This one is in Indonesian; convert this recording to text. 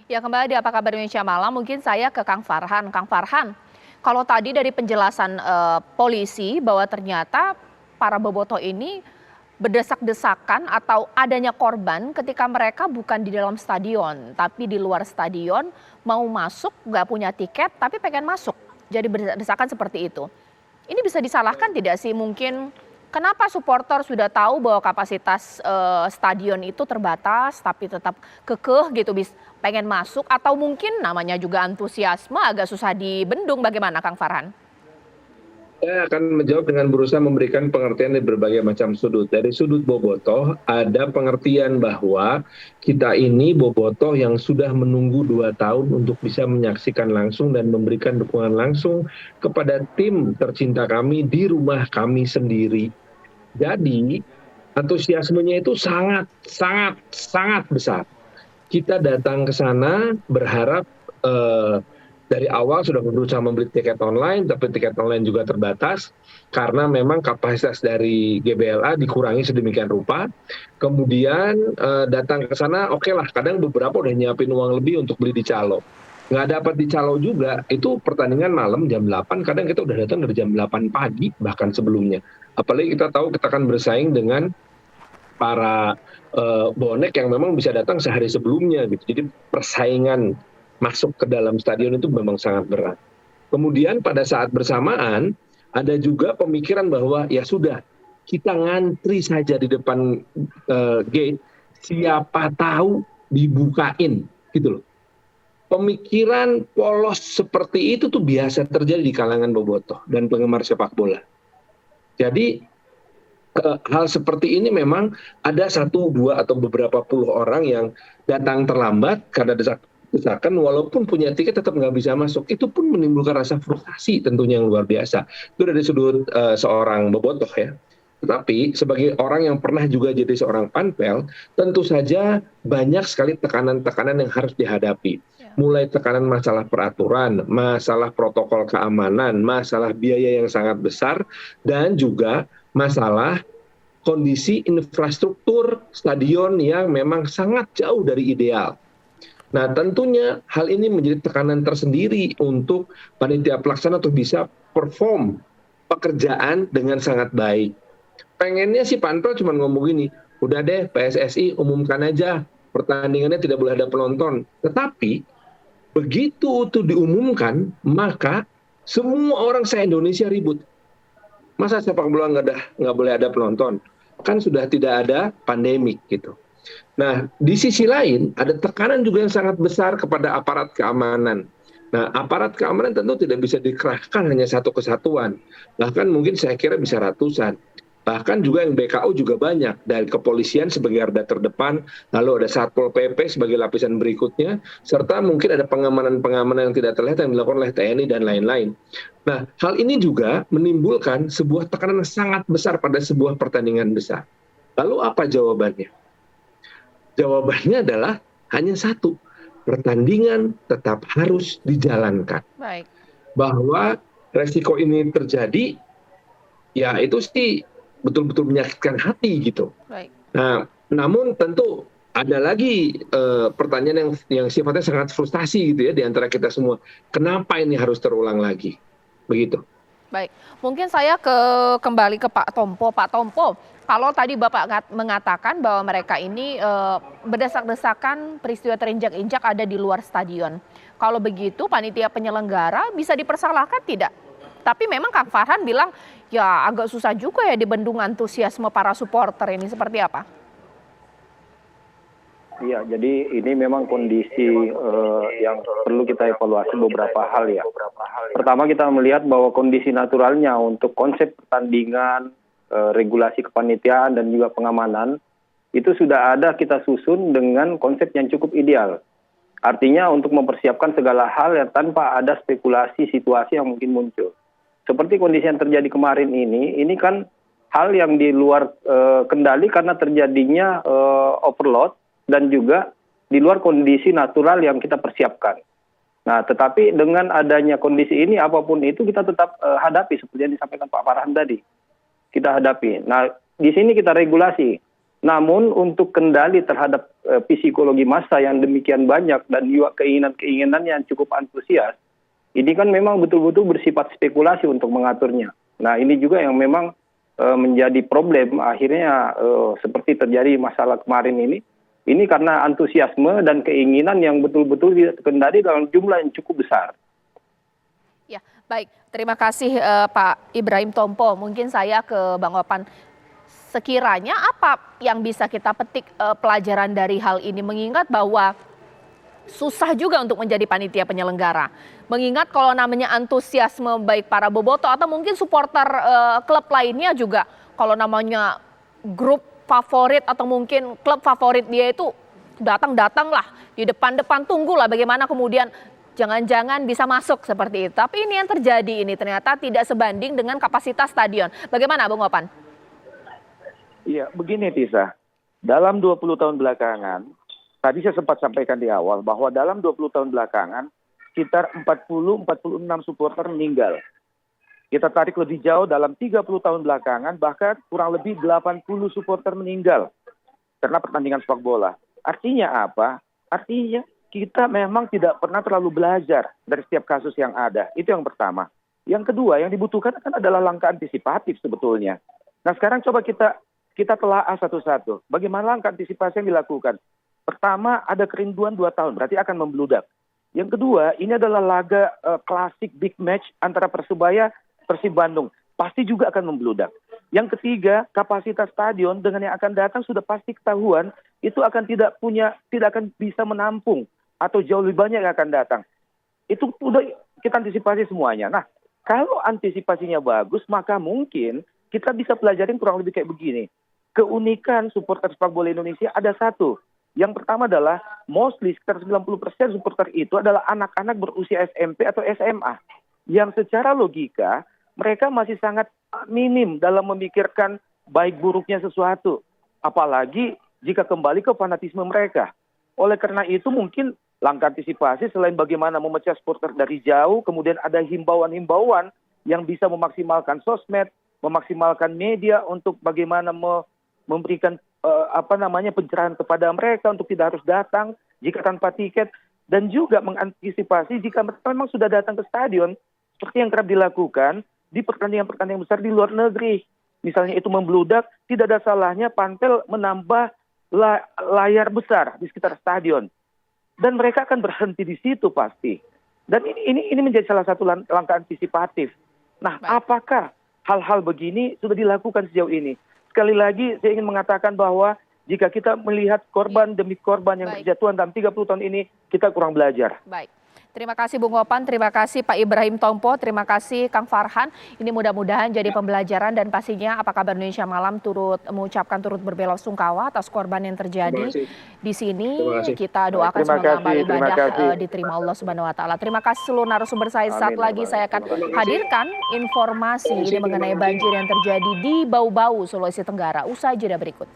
Ya kembali di Apa Kabar Indonesia Malam, mungkin saya ke Kang Farhan. Kang Farhan, kalau tadi dari penjelasan polisi bahwa ternyata para bobotoh ini berdesak-desakan atau adanya korban ketika mereka bukan di dalam stadion, tapi di luar stadion, mau masuk nggak punya tiket tapi pengen masuk. Jadi berdesakan seperti itu. Ini bisa disalahkan tidak sih mungkin kenapa supporter sudah tahu bahwa kapasitas stadion itu terbatas tapi tetap kekeh gitu pengen masuk atau mungkin namanya juga antusiasme agak susah dibendung, bagaimana Kang Farhan? Saya akan menjawab dengan berusaha memberikan pengertian dari berbagai macam sudut. Dari sudut bobotoh, ada pengertian bahwa kita ini bobotoh yang sudah menunggu 2 tahun untuk bisa menyaksikan langsung dan memberikan dukungan langsung kepada tim tercinta kami di rumah kami sendiri. Jadi, antusiasmenya itu sangat, sangat, sangat besar. Kita datang ke sana berharap dari awal sudah berusaha membeli tiket online, tapi tiket online juga terbatas karena memang kapasitas dari GBLA dikurangi sedemikian rupa. Kemudian datang ke sana, oke lah, kadang beberapa udah nyiapin uang lebih untuk beli di calo. Nggak dapat di calo juga, itu pertandingan malam jam 8, kadang kita udah datang dari jam 8 pagi bahkan sebelumnya. Apalagi kita tahu kita akan bersaing dengan para bonek yang memang bisa datang sehari sebelumnya gitu. Jadi persaingan masuk ke dalam stadion itu memang sangat berat. Kemudian pada saat bersamaan ada juga pemikiran bahwa ya sudah kita ngantri saja di depan gate, siapa tahu dibukain gitu loh. Pemikiran polos seperti itu tuh biasa terjadi di kalangan bobotoh dan penggemar sepak bola. Jadi hal seperti ini memang ada 1, 2 atau beberapa puluh orang yang datang terlambat karena desakan walaupun punya tiket tetap nggak bisa masuk. Itu pun menimbulkan rasa frustasi tentunya yang luar biasa. Itu dari sudut seorang bobotoh ya. Tetapi sebagai orang yang pernah juga jadi seorang panpel, tentu saja banyak sekali tekanan-tekanan yang harus dihadapi. Mulai tekanan masalah peraturan, masalah protokol keamanan, masalah biaya yang sangat besar, dan juga masalah kondisi infrastruktur stadion yang memang sangat jauh dari ideal. Nah, tentunya hal ini menjadi tekanan tersendiri untuk panitia pelaksana untuk bisa perform pekerjaan dengan sangat baik. Pengennya sih Panpel cuma ngomong gini, udah deh PSSI umumkan aja pertandingannya tidak boleh ada penonton. Tetapi begitu itu diumumkan, maka semua orang se-Indonesia ribut. Masa sepak bola nggak boleh ada penonton? Kan sudah tidak ada pandemik gitu. Nah, di sisi lain ada tekanan juga yang sangat besar kepada aparat keamanan. Nah, aparat keamanan tentu tidak bisa dikerahkan hanya satu kesatuan. Bahkan mungkin saya kira bisa ratusan. Bahkan juga yang BKO juga banyak. Dari kepolisian sebagai garda terdepan, lalu ada Satpol PP sebagai lapisan berikutnya, serta mungkin ada pengamanan-pengamanan yang tidak terlihat yang dilakukan oleh TNI dan lain-lain. Nah, hal ini juga menimbulkan sebuah tekanan yang sangat besar pada sebuah pertandingan besar. Lalu apa jawabannya? Jawabannya adalah hanya satu, pertandingan tetap harus dijalankan. Baik. Bahwa resiko ini terjadi, ya itu sih betul-betul menyakitkan hati gitu. Baik. Nah, namun tentu ada lagi pertanyaan yang sifatnya sangat frustasi gitu ya di antara kita semua. Kenapa ini harus terulang lagi? Begitu. Baik, mungkin saya kembali ke Pak Tompo. Pak Tompo, kalau tadi Bapak mengatakan bahwa mereka ini berdesak-desakan peristiwa terinjak-injak ada di luar stadion. Kalau begitu panitia penyelenggara bisa dipersalahkan tidak? Tapi memang Kang Farhan bilang ya agak susah juga ya dibendung antusiasme para supporter ini, seperti apa? Iya, jadi ini memang kondisi yang perlu kita evaluasi beberapa hal ya. Pertama kita melihat bahwa kondisi naturalnya untuk konsep pertandingan, regulasi kepanitiaan dan juga pengamanan itu sudah ada kita susun dengan konsep yang cukup ideal. Artinya untuk mempersiapkan segala hal yang tanpa ada spekulasi situasi yang mungkin muncul. Seperti kondisi yang terjadi kemarin ini kan hal yang di luar kendali karena terjadinya overload dan juga di luar kondisi natural yang kita persiapkan. Nah, tetapi dengan adanya kondisi ini apapun itu kita tetap hadapi seperti yang disampaikan Pak Farhan tadi. Kita hadapi. Nah, di sini kita regulasi. Namun untuk kendali terhadap psikologi massa yang demikian banyak dan juga keinginan-keinginan yang cukup antusias, ini kan memang betul-betul bersifat spekulasi untuk mengaturnya. Nah ini juga yang memang menjadi problem akhirnya seperti terjadi masalah kemarin ini karena antusiasme dan keinginan yang betul-betul tidak terkendali dalam jumlah yang cukup besar. Ya, baik. Terima kasih Pak Ibrahim Tompo. Mungkin saya ke Bang Opan. Sekiranya apa yang bisa kita petik pelajaran dari hal ini, mengingat bahwa susah juga untuk menjadi panitia penyelenggara. Mengingat kalau namanya antusiasme baik para bobotoh atau mungkin supporter klub lainnya juga, kalau namanya grup favorit atau mungkin klub favorit dia itu datang-datang lah di depan-depan, tunggulah bagaimana kemudian jangan-jangan bisa masuk seperti itu. Tapi ini yang terjadi ini ternyata tidak sebanding dengan kapasitas stadion. Bagaimana Bung Opan? Iya, begini Tisa. Dalam 20 tahun belakangan, tadi saya sempat sampaikan di awal bahwa dalam 20 tahun belakangan, sekitar 40-46 supporter meninggal. Kita tarik lebih jauh dalam 30 tahun belakangan, bahkan kurang lebih 80 supporter meninggal karena pertandingan sepak bola. Artinya apa? Artinya kita memang tidak pernah terlalu belajar dari setiap kasus yang ada. Itu yang pertama. Yang kedua, yang dibutuhkan kan adalah langkah antisipatif sebetulnya. Nah sekarang coba kita telaah satu-satu. Bagaimana langkah antisipasi yang dilakukan? Pertama, ada kerinduan 2 tahun, berarti akan membludak. Yang kedua, ini adalah laga klasik big match antara Persebaya, Persib Bandung. Pasti juga akan membludak. Yang ketiga, kapasitas stadion dengan yang akan datang sudah pasti ketahuan, itu akan tidak akan bisa menampung atau jauh lebih banyak yang akan datang. Itu sudah kita antisipasi semuanya. Nah, kalau antisipasinya bagus, maka mungkin kita bisa pelajarin kurang lebih kayak begini. Keunikan supporter sepak bola Indonesia ada satu. Yang pertama adalah mostly sekitar 90% supporter itu adalah anak-anak berusia SMP atau SMA. Yang secara logika mereka masih sangat minim dalam memikirkan baik buruknya sesuatu. Apalagi jika kembali ke fanatisme mereka. Oleh karena itu mungkin langkah antisipasi selain bagaimana memecah supporter dari jauh, kemudian ada himbauan-himbauan yang bisa memaksimalkan sosmed, memaksimalkan media untuk bagaimana memberikan pencerahan kepada mereka untuk tidak harus datang jika tanpa tiket, dan juga mengantisipasi jika memang sudah datang ke stadion seperti yang kerap dilakukan di pertandingan-pertandingan besar di luar negeri. Misalnya itu membludak, tidak ada salahnya panpel menambah layar besar di sekitar stadion. Dan mereka akan berhenti di situ pasti. Dan ini menjadi salah satu langkah antisipatif. Nah, apakah hal-hal begini sudah dilakukan sejauh ini? Sekali lagi saya ingin mengatakan bahwa jika kita melihat korban demi korban yang berjatuhan dalam 30 tahun ini, kita kurang belajar. Baik. Terima kasih Bung Opan, terima kasih Pak Ibrahim Tompo, terima kasih Kang Farhan. Ini mudah-mudahan jadi pembelajaran dan pastinya apa kabar Indonesia Malam turut berbela sungkawa atas korban yang terjadi di sini. Kita doakan semoga amal ibadah diterima Allah Subhanahu wa taala. Terima kasih seluruh narasumber saya. Saat lagi saya akan hadirkan informasi ini mengenai banjir yang terjadi di Bau-Bau, Sulawesi Tenggara. Usai jeda berikut.